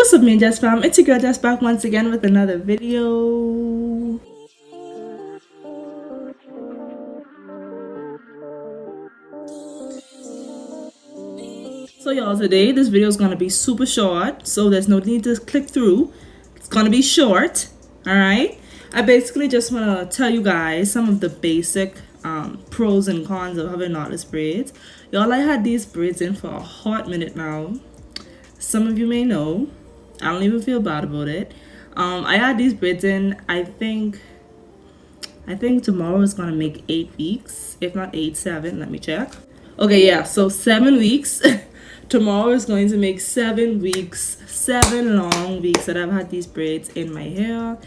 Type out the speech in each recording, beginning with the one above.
What's up, TheManeJess fam? It's your girl Jess back once again with another video. So y'all, today this video is gonna be super short, so there's no need to click through. It's gonna be short, alright? I basically just wanna tell you guys some of the basic pros and cons of having knotless braids. Y'all, I had these braids in for a hot minute now. Some of you may know. I don't even feel bad about it. I had these braids in, I think tomorrow is gonna make 8 weeks, if not 8, 7. Let me check. Okay, yeah, so 7 weeks. Tomorrow is going to make 7 weeks, 7 long weeks that I've had these braids in my hair.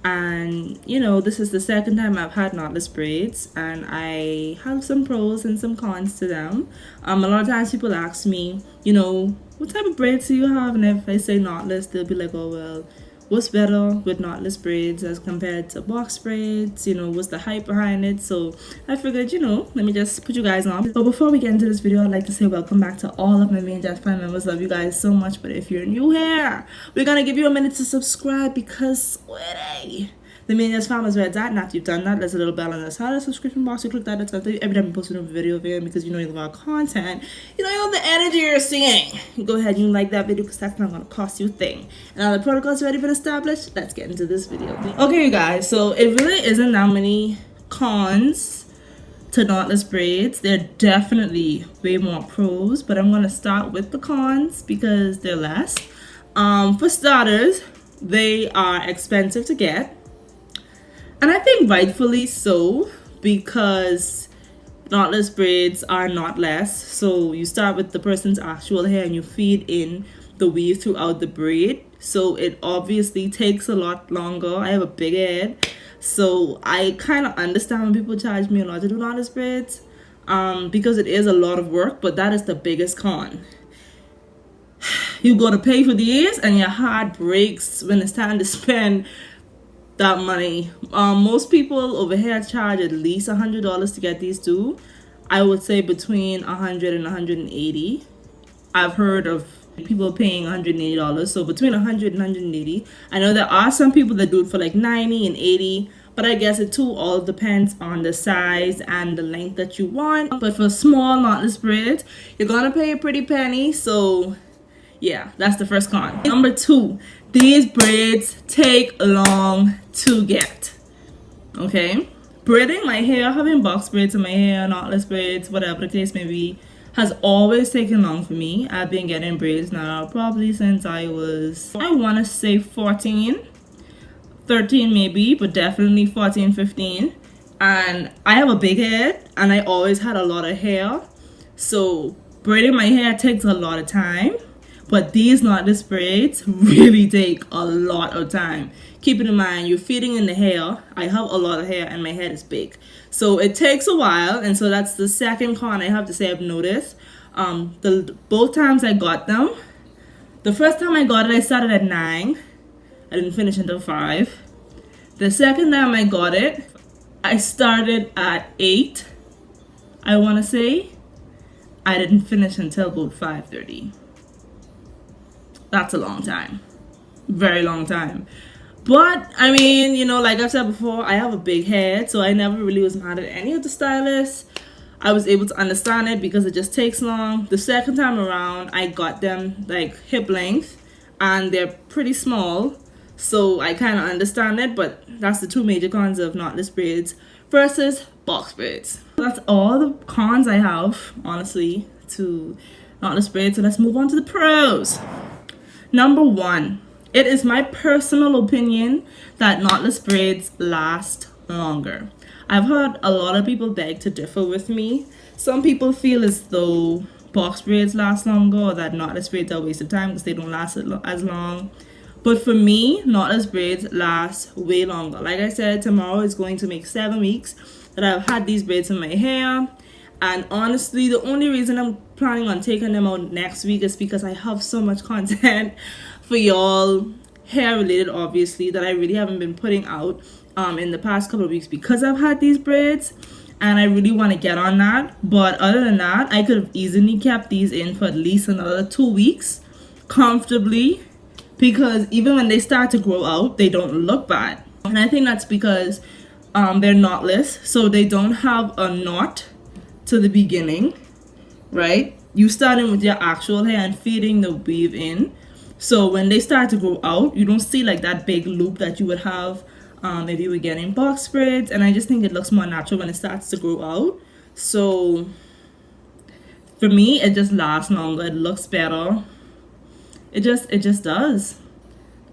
And you know, this is the second time I've had knotless braids, and I have some pros and some cons to them. A lot of times people ask me, you know, what type of braids do you have? And if I say knotless, they'll be like, oh well, what's better with knotless braids as compared to box braids? You know, what's the hype behind it? So I figured, you know, let me just put you guys on. But before we get into this video, I'd like to say welcome back to all of my TheManeJess fan members. Love you guys so much. But if you're new here, we're gonna give you a minute to subscribe because sweaty. TheManeJess fam is where it's at. And after you've done that, there's a little bell on the side of the subscription box. You click that, that's gonna tell you every time we post a new video here, because you know you love our content. You know the energy you're seeing. Go ahead and like that video because that's not gonna cost you a thing. And now the protocol's ready been established. Let's get into this video. Okay, you guys, so it really isn't that many cons to knotless braids. There are definitely way more pros, but I'm gonna start with the cons because they're less. For starters, they are expensive to get. And I think rightfully so, because knotless braids are knotless. So you start with the person's actual hair and you feed in the weave throughout the braid. So it obviously takes a lot longer. I have a big head, so I kind of understand when people charge me a lot to do knotless braids, because it is a lot of work, but that is the biggest con. You go to pay for these and your heart breaks when it's time to spend that money. Most people over here charge at least $100 to get these too. I would say between $100 and $180. I've heard of people paying $180, so between $100 and $180. I know there are some people that do it for like $90 and $80, but I guess it too all depends on the size and the length that you want. But for small knotless braids, you're gonna pay a pretty penny. So yeah, that's the first con. Number 2, these braids take long to get. Okay, braiding my hair, having box braids in my hair, knotless braids, whatever the case may be, has always taken long for me. I've been getting braids now probably since I want to say 14, 13 maybe, but definitely 14, 15. And I have a big head and I always had a lot of hair, so braiding my hair takes a lot of time. But these knotless braids really take a lot of time. Keeping in mind, you're feeding in the hair. I have a lot of hair and my head is big, so it takes a while. And so that's the second con I have to say I've noticed. Both times I got them, the first time I got it, I started at 9. I didn't finish until 5. The second time I got it, I started at 8. I want to say I didn't finish until about 5:30. That's a long time, very long time. But I mean, you know, like I've said before, I have a big head, so I never really was mad at any of the stylists. I was able to understand it because it just takes long. The second time around, I got them like hip length and they're pretty small, so I kind of understand it. But that's the 2 major cons of knotless braids versus box braids. That's all the cons I have, honestly, to knotless braids. So let's move on to the pros. Number 1, it is my personal opinion that knotless braids last longer. I've heard a lot of people beg to differ with me. Some people feel as though box braids last longer, or that knotless braids are a waste of time because they don't last as long. But for me, knotless braids last way longer. Like I said, tomorrow is going to make 7 weeks that I've had these braids in my hair. And honestly, the only reason I'm planning on taking them out next week is because I have so much content for y'all, hair related obviously, that I really haven't been putting out in the past couple of weeks because I've had these braids, and I really want to get on that. But other than that, I could have easily kept these in for at least another 2 weeks comfortably because even when they start to grow out, they don't look bad. And I think that's because they're knotless, so they don't have a knot to the beginning, right? You starting with your actual hair and feeding the weave in, so when they start to grow out, you don't see like that big loop that you would have if you were getting box braids. And I just think it looks more natural when it starts to grow out. So for me, it just lasts longer, it looks better, it just does.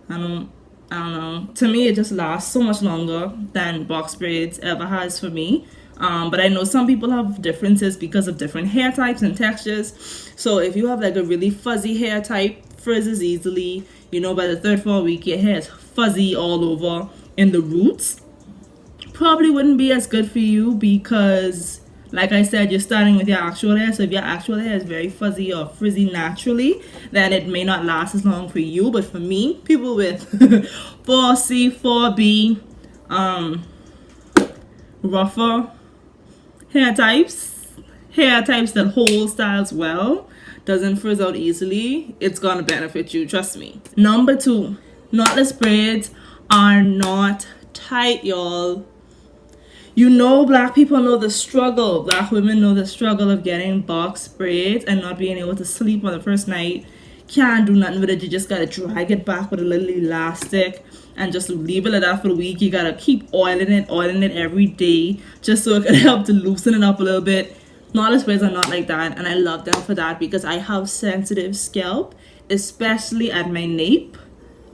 I don't know, to me it just lasts so much longer than box braids ever has for me. But I know some people have differences because of different hair types and textures. So if you have like a really fuzzy hair type, frizzes easily, you know, by the third, 4th week your hair is fuzzy all over in the roots, probably wouldn't be as good for you, because like I said, you're starting with your actual hair. So if your actual hair is very fuzzy or frizzy naturally, then it may not last as long for you. But for me, people with 4C, 4B, rougher hair types that hold styles well, doesn't frizz out easily, it's gonna benefit you, trust me. Number 2, knotless braids are not tight, y'all. You know, black people know the struggle, black women know the struggle of getting box braids and not being able to sleep on the first night. Can't do nothing with it. You just gotta drag it back with a little elastic and just leave it like that for a week. You gotta keep oiling it every day just so it can help to loosen it up a little bit. Knotless braids are not like that, and I love them for that, because I have sensitive scalp, especially at my nape.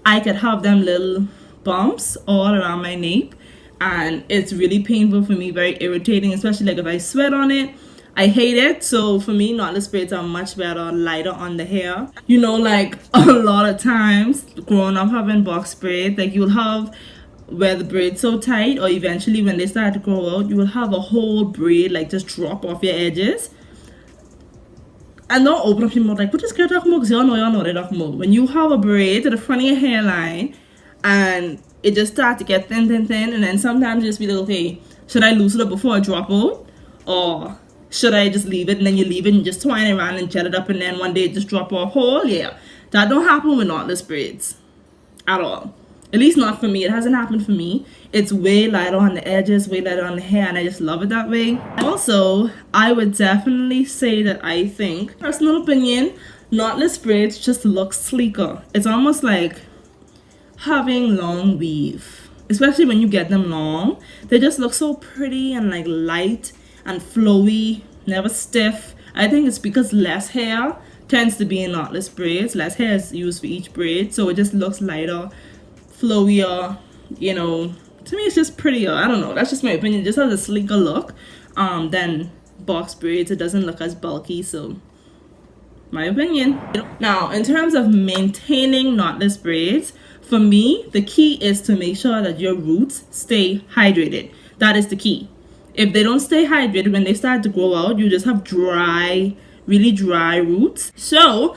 I could have them little bumps all around my nape, and it's really painful for me, very irritating, especially like if I sweat on it. I hate it. So for me, knotless braids are much better, lighter on the hair. You know, like a lot of times growing up having box braids, like you'll have where the braid's so tight, or eventually when they start to grow out, you will have a whole braid like just drop off your edges. And don't open up your mouth like, what is girl talking about? Because y'all know they talking about. When you have a braid to the front of your hairline and it just starts to get thin, and then sometimes you just be like, okay, should I loosen it before I drop out? Or should I just leave it? And then you leave it and just twine it around and gel it up, and then one day it just drop off whole. Yeah, that don't happen with knotless braids at all. At least not for me. It hasn't happened for me. It's way lighter on the edges, way lighter on the hair, and I just love it that way. Also, I would definitely say that I think, personal opinion, knotless braids just look sleeker. It's almost like having long weave, especially when you get them long. They just look so pretty and like light and flowy, never stiff. I think it's because less hair tends to be in knotless braids. Less hair is used for each braid, so it just looks lighter, flowier, you know. To me, it's just prettier. I don't know, that's just my opinion. It just has a sleeker look than box braids. It doesn't look as bulky, so my opinion. Now, in terms of maintaining knotless braids, for me, the key is to make sure that your roots stay hydrated. That is the key. If they don't stay hydrated, when they start to grow out, you just have dry, really dry roots. So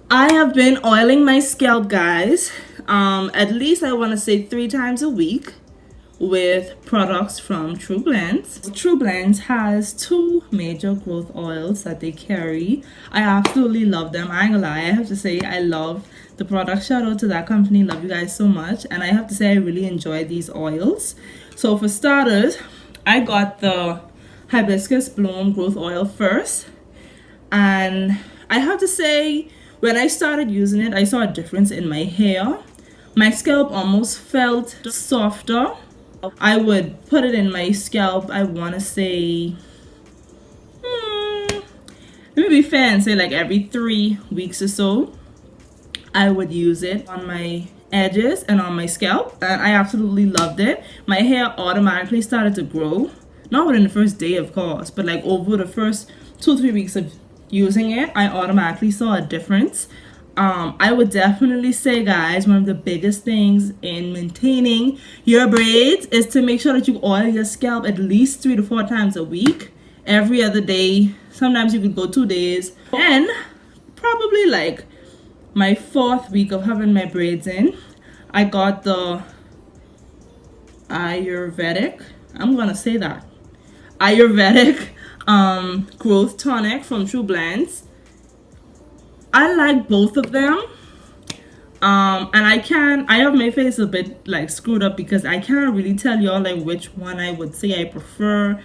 I have been oiling my scalp, guys, at least I want to say 3 times a week with products from TrueBlends. TrueBlends has 2 major growth oils that they carry. I absolutely love them. I ain't gonna lie, I have to say I love the product. Shout out to that company. Love you guys so much. And I have to say I really enjoy these oils. So for starters, I got the hibiscus bloom growth oil first, and I have to say when I started using it, I saw a difference in my hair. My scalp almost felt softer. I would put it in my scalp, I want to say, let me be fair and say like every 3 weeks or so, I would use it on my edges and on my scalp, and I absolutely loved it. My hair automatically started to grow, not within the first day of course, but like over the first 2-3 weeks of using it, I automatically saw a difference. I would definitely say, guys, one of the biggest things in maintaining your braids is to make sure that you oil your scalp at least 3 to 4 times a week, every other day. Sometimes you could go 2 days. And probably like my 4th week of having my braids in, I got the Ayurvedic, I'm gonna say that, Ayurvedic growth tonic from TrueBlends. I like both of them. And I have my face a bit like screwed up because I can't really tell y'all like which one I would say I prefer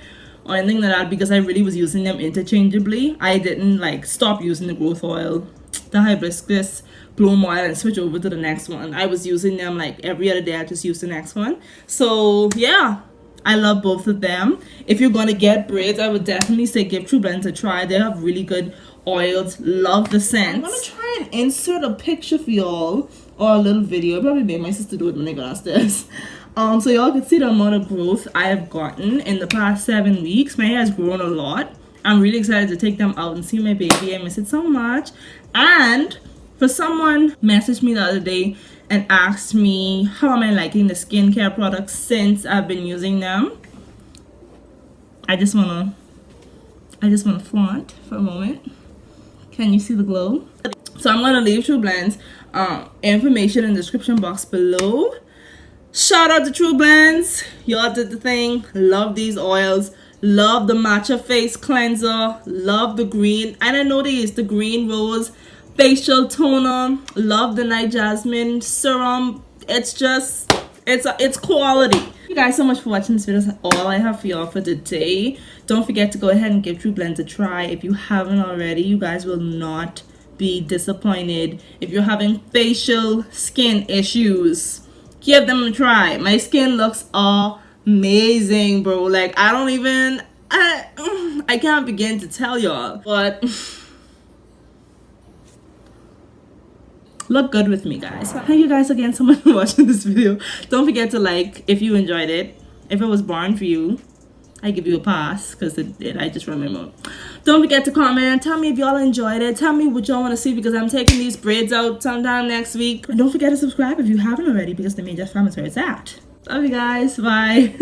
or anything like that, because I really was using them interchangeably. I didn't like stop using the growth oil, the hibiscus bloom oil, and switch over to the next one. I was using them like every other day. I just used the next one. So yeah, I love both of them. If you're gonna get braids, I would definitely say give TrueBlends a try. They have really good oils. Love the scent. I'm gonna try and insert a picture for y'all or a little video. Probably made my sister do it when they got downstairs. So y'all can see the amount of growth I have gotten in the past 7 weeks. My hair has grown a lot. I'm really excited to take them out and see my baby. I miss it so much. And for someone messaged me the other day and asked me how am I liking the skincare products since I've been using them. I just wanna flaunt for a moment. Can you see the glow? So I'm gonna leave TrueBlends information in the description box below. Shout out to TrueBlends. Y'all did the thing. Love these oils. Love the matcha face cleanser. Love the green. And I know these, the green rose facial toner. Love the night jasmine serum. It's just, it's quality. Thank you guys so much for watching this video. That's all I have for y'all for today. Don't forget to go ahead and give TrueBlends a try. If you haven't already, you guys will not be disappointed. If you're having facial skin issues, give them a try. My skin looks amazing, bro. Like I can't begin to tell y'all, but look good with me, guys. Thank you guys again so much for watching this video. Don't forget to like if you enjoyed it. If it was boring for you, I give you a pass because I just run my mouth. Don't forget to comment. Tell me if y'all enjoyed it. Tell me what y'all want to see, because I'm taking these braids out sometime next week. And don't forget to subscribe if you haven't already, because TheManeJess family is where it's at. Love you guys. Bye.